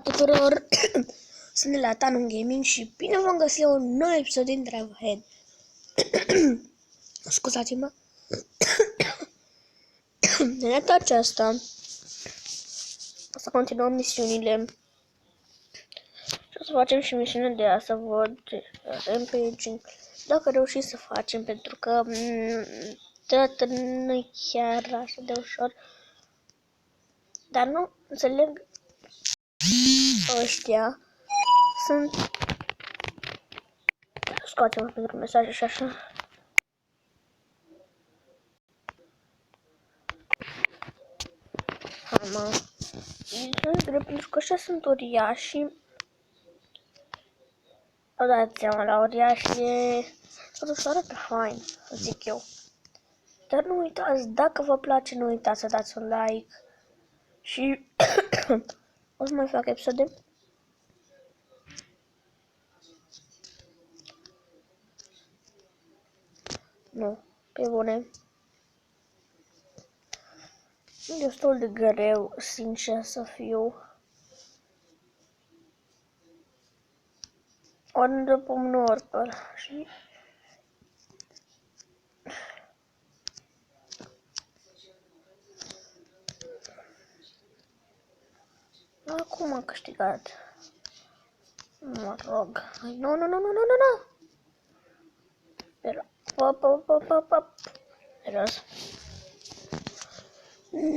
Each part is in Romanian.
Tuturor, sunt de la Tanum Gaming și bine v-am găsit la un nou episod din Drivehead. Scuzați-mă. De data aceasta o să continuăm misiunile și o să facem și misiunea de azi, să văd rampaging, dacă reușim să facem, pentru că toată nu e chiar așa de ușor. Dar nu înțeleg, ăștia sunt... Scoatem pentru mesaje și așa. Hai mă. Nu e greu pentru că ăștia sunt uriași. O dați seama, la uriași e... totuși arată fain, zic eu. Dar nu uitați, dacă vă place, nu uitați să dați un like. Și o să mai fac episoade. Nu, pe bune. E destul de greu, sincer să fiu. Ori după un ori pe ăla. Și... acum am câștigat. Mă rog. Nu, nu, nu, nu, nu, nu, nu. Eros.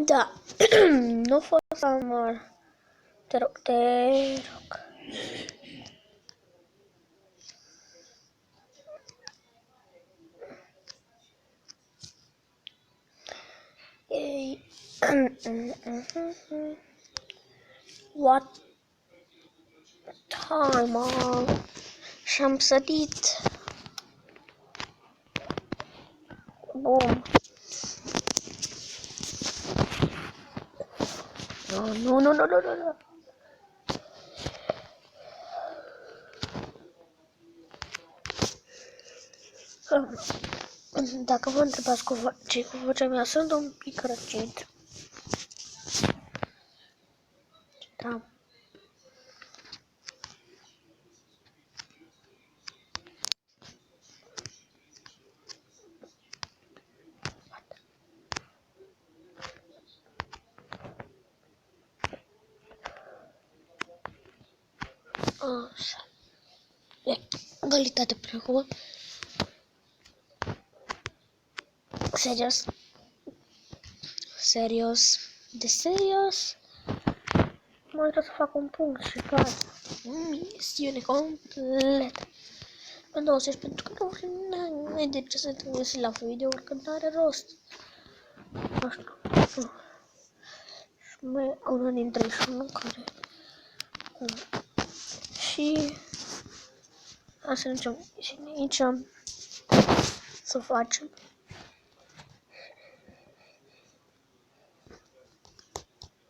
Da. Nu fost să mor. Te rog, te rog. What time și-am sărit. Bum. Nu, nu, nu, nu, nu, nu. Dacă vă întrebați ce cu vocea mea, sunt un pic răcit. Da. Așa. E calitate până acum. Serios. Serios. De serios. Mai trebuie să fac un punct și gata. Misiune completă. În 20 pentru că nu e de ce să te uiți la video-uri când are rost. Nu știu. Și mai unul din 31 care... Și... Asta ne aici să facem.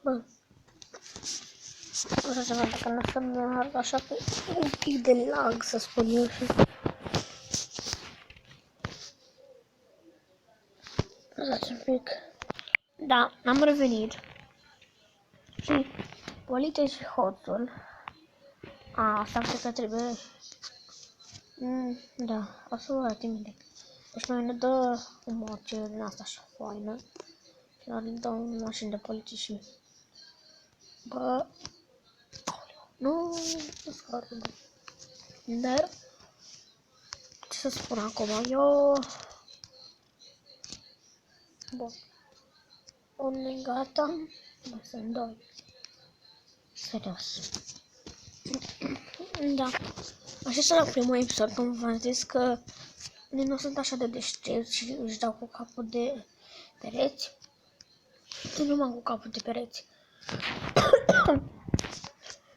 Bă. O să vedem dacă nu o să meargă așa pe un pic de lag, să spun eu și... Lăsați un pic. Da, am revenit. Și Polite și hoțul. Asta cred că trebuie... Da, o să vă arăt imediat. Deci noi ne dă o moție din asta așa faină. Și noi ne dă o mașină de poliție și... Bă... Nu scară, bă. Dar... ce să spun acum, eu... Bun. Unul gata. Mai sunt doi. Serios. Da. Așa și la primul episod, când v-am zis că nu sunt așa de deștepți și își dau cu capul de pereți. Nu m-am cu capul de pereți.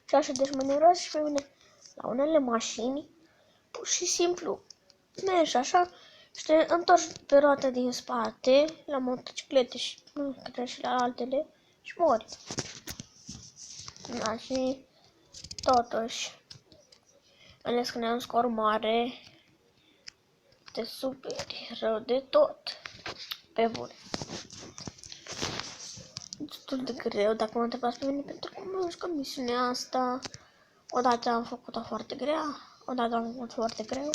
Și așa, deci mă nervează și pe mine la unele mașini, pur și simplu, mergi așa și te întorci pe roata din spate, la motociclete și la altele și mori. Da, și totuși, ales când ai un scor mare, te superi rău de tot. Pe bune. destul de greu, dacă mă întrebați pe mine, pentru că mă jucam misiunea asta. Odată am făcut-o foarte grea, odată am făcut foarte greu.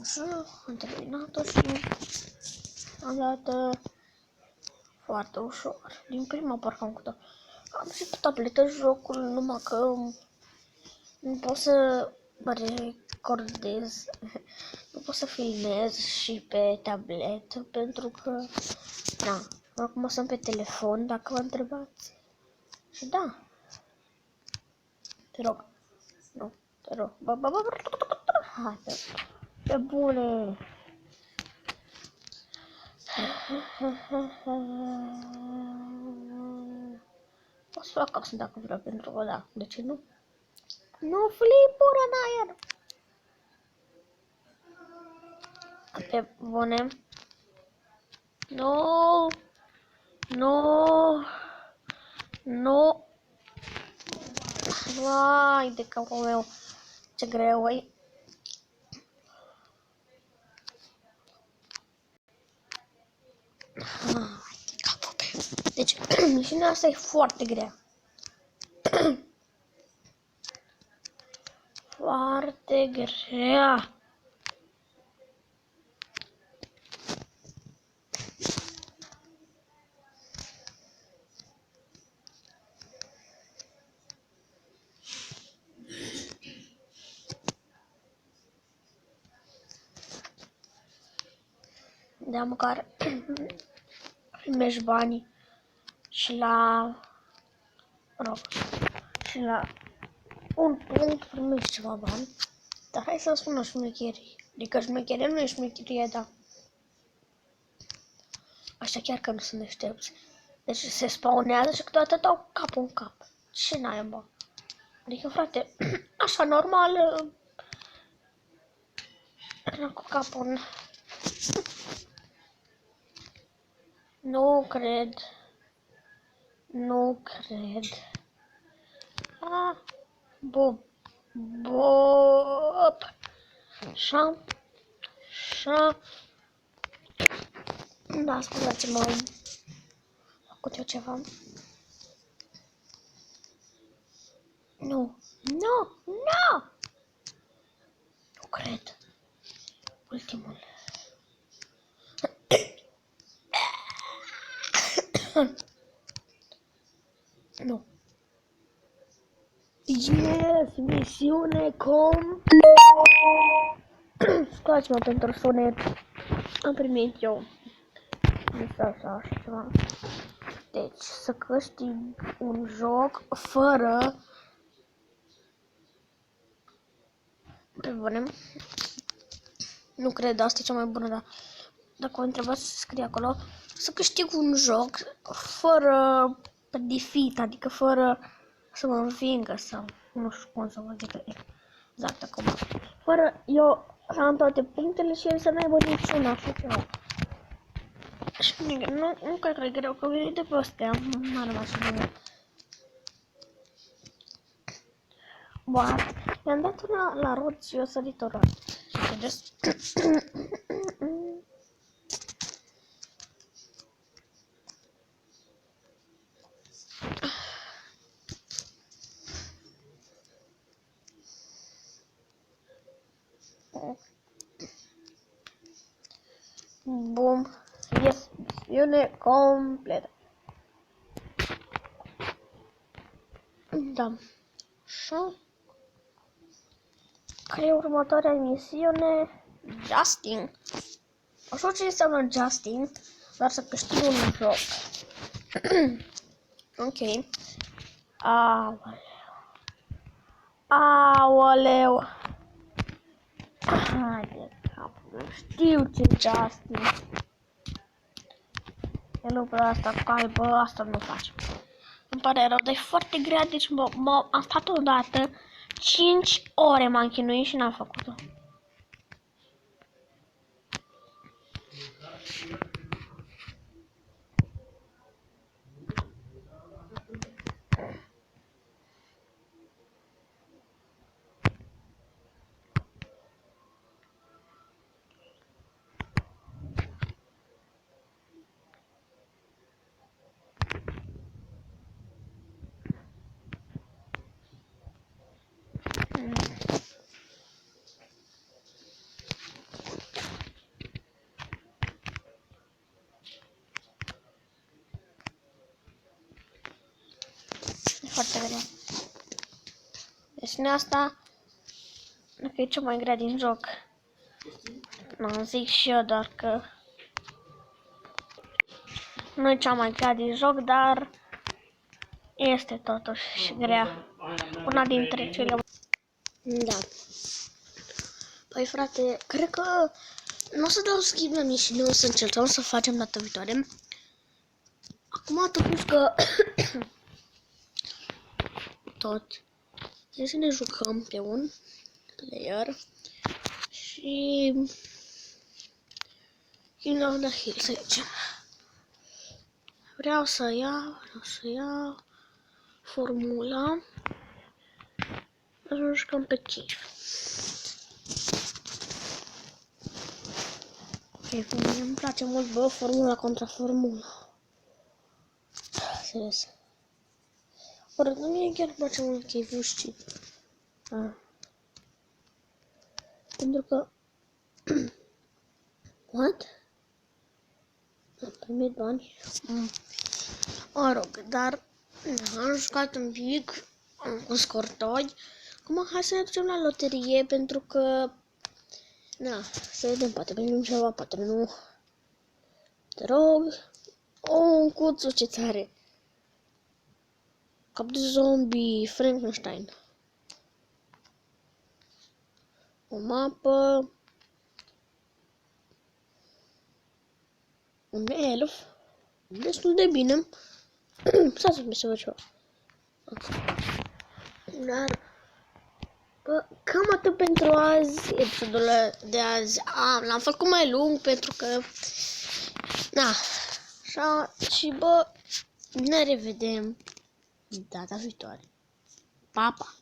Și am terminat-o și am dat foarte ușor. Din prima parcă am făcut-o. Am și pe tabletă jocul, numai că nu pot să recordez, nu pot să filmez și pe tabletă, pentru că, na, acum sunt pe telefon, dacă vă întrebați. Și da, te rog, nu, te rog, hai, pe bune. O să fac asta dacă vreau, pentru că da, de ce nu? Nu flipura în aer! Pe bune. Nu! Nu! Nu! Vai de capul meu! Ce greu e! Deci, misiunea asta e foarte grea. Foarte grea. Da, măcar primești banii și la și la un punct primești ceva bani. Dar hai să spun o șmecherie. Adică șmecherie nu e șmecherie, dar așa chiar că nu sunt deștepți. Deci se spawnează și câteodată dau capul în cap. Ce naiba? Adică, frate, așa normal, cu capul în... Nu cred. Nu cred. Ah, bun. Bop. Așa. Așa. Da, scuzați-mă. Am făcut eu ceva. Nu. Nu. Nu. Nu cred. Ultimul. Nu. Yes, misiune Scuzați-mă pentru sunet. Am primit eu mesaj sau așa ceva. Deci, să câștig un joc fără... Pe bune. Nu cred, asta e cea mai bună, dar dacă vă întrebați să scrie acolo, să câștig un joc fără defeat, adică fără să mă învingă sau nu știu cum să vă zic exact acum. Fără eu să am toate punctele și el să n-aibă niciuna așa ceva. Și nu cred că e greu, că vine de pe astea, n-am rămas și bine. Bun, i-am dat una la rot și eu sărit o roată. Vedeți? Bum. Yes. Misiune completă. Da. Așa. Care e următoarea misiune? Justing. Nu știu ce înseamnă Justing, dar să câștig un joc. Ok. Aoleu. Aoleu. Haide, capul. Știu ce Justing. E lucrul asta cu aibă, asta nu faci. Îmi pare rău, dar e foarte grea, deci am stat odată 5 ore m-am chinuit și n-am făcut-o. foarte grea. Misiunea asta, dacă e cea mai grea din joc. Nu, zic și eu, doar că nu e cea mai grea din joc, dar este totuși grea. Una dintre cele mai... Da. Păi frate, cred că nu o să dau schimb la misiune, o să încercăm să facem data viitoare. Acum totuși că tot. Hai să ne jucăm pe un player și King of the Hill, să zicem. Vreau să iau formula. Să jucăm pe chef. Îmi place mult, bă, formula contra formula. Serios. Ori, nu mie chiar îmi place mult chef-ul, știi? Pentru că... What? Am primit bani? Mă rog, dar... Am jucat un pic cu scortoi. Acum hai să ne ducem la loterie, pentru că... Na, să vedem, poate primim ceva, poate nu. Te rog. Un cuțu, ce tare. Cap de zombie, Frankenstein. O mapă. Un elf. Destul de bine. Să se văd ceva. Dar... Bă, cam atât pentru azi. Episodul de azi. L-am făcut mai lung pentru că... Na. Așa. Și bă, ne revedem data viitoare. Pa, pa!